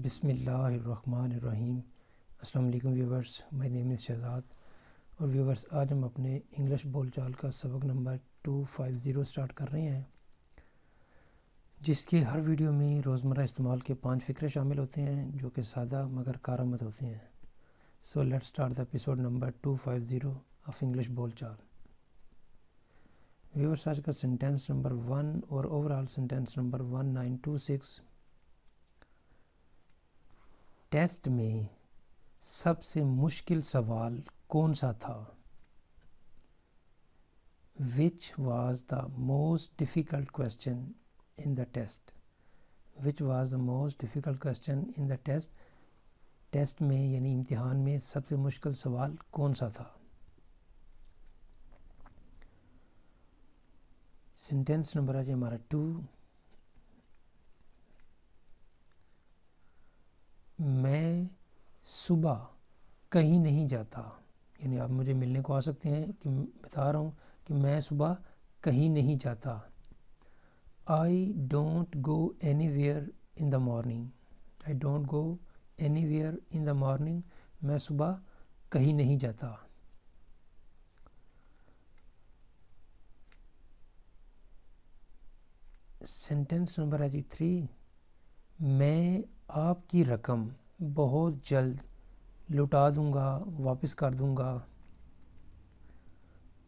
بسم اللہ الرحمن الرحیم۔ السلام علیکم ویورز، مائی نیم از شہزاد۔ اور ویورز، آج ہم اپنے انگلش بول چال کا سبق نمبر 250 سٹارٹ کر رہے ہیں، جس کے ہر ویڈیو میں روزمرہ استعمال کے 5 فقرے شامل ہوتے ہیں جو کہ سادہ مگر کارآمد ہوتے ہیں۔ So let start the episode number 250 of English بول چال۔ ویورز، آج کا سینٹینس نمبر 1 اور اوورال سینٹینس نمبر 1926۔ ٹیسٹ میں سب سے مشکل سوال کون سا تھا؟ Which was the most difficult question in the test? Which was the most difficult question in the test? Test میں یعنی امتحان میں سب سے مشکل سوال کون سا تھا؟ سینٹینس نمبر آج ہمارا 2۔ میں صبح کہیں نہیں جاتا، یعنی آپ مجھے ملنے کو آ سکتے ہیں کہ بتا رہا ہوں کہ میں صبح کہیں نہیں جاتا۔ I don't go anywhere in the morning. I don't go anywhere in the morning. میں صبح کہیں نہیں جاتا۔ سینٹینس نمبر ہے جی 3۔ میں آپ کی رقم بہت جلد لوٹا دوں گا، واپس کر دوں گا۔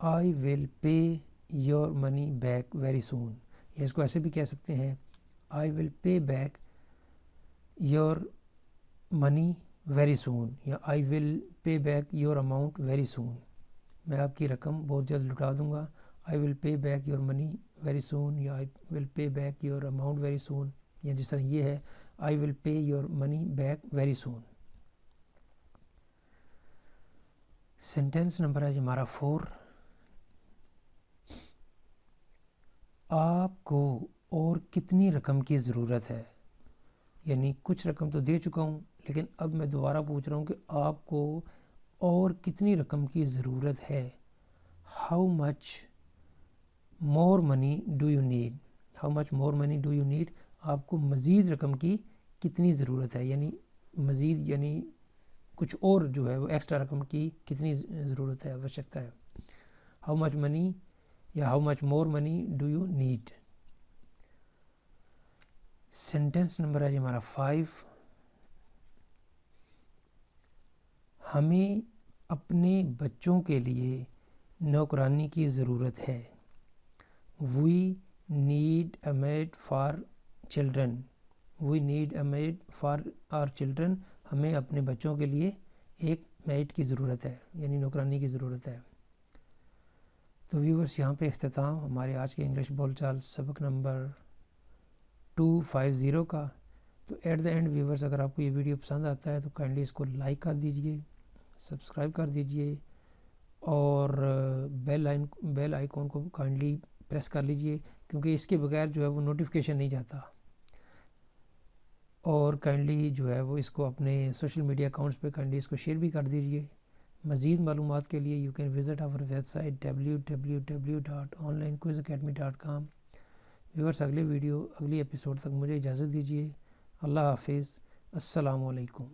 I will pay your money back very soon. یا اس کو ایسے بھی کہہ سکتے ہیں I will pay back your money very soon یا I will pay back your amount very soon. میں آپ کی رقم بہت جلد لوٹا دوں گا۔ I will pay back your money very soon یا I will pay back your amount very soon، یا جس طرح یہ ہے I will pay your money back very soon۔ Sentence number ہے ہمارا 4۔ آپ کو اور کتنی رقم کی ضرورت ہے؟ یعنی کچھ رقم تو دے چکا ہوں، لیکن اب میں دوبارہ پوچھ رہا ہوں کہ آپ کو اور کتنی رقم کی ضرورت ہے۔ How much more money do you need? How much more money do you need? آپ کو مزید رقم کی کتنی ضرورت ہے، یعنی مزید یعنی کچھ اور جو ہے وہ ایکسٹرا رقم کی کتنی ضرورت ہے، آوشکتا ہے۔ How much money یا how much more money do you need؟ Sentence number ہے ہمارا 5۔ ہمیں اپنے بچوں کے لیے نوکرانی کی ضرورت ہے۔ We need a maid for children. We need a maid for our children. ہمیں اپنے بچوں کے لیے ایک میڈ کی ضرورت ہے، یعنی نوکرانی کی ضرورت ہے۔ تو ویورز، یہاں پہ اختتام ہمارے آج کے انگلش بول چال سبق نمبر 250 کا۔ تو ایٹ دا اینڈ ویورز، اگر آپ کو یہ ویڈیو پسند آتا ہے تو کائنڈلی اس کو لائک کر دیجئے، سبسکرائب کر دیجئے اور بیل آئیکن کو کائنڈلی پریس کر لیجئے، کیونکہ اس کے بغیر جو ہے وہ نوٹیفیکیشن نہیں جاتا۔ اور کائنڈلی جو ہے وہ اس کو اپنے سوشل میڈیا اکاؤنٹس پہ کائنڈلی اس کو شیئر بھی کر دیجئے۔ مزید معلومات کے لیے you can visit our website www.onlinequizacademy.com۔ Viewers, اگلی ایپیسوڈ تک مجھے اجازت دیجیے۔ اللہ حافظ، السلام علیکم۔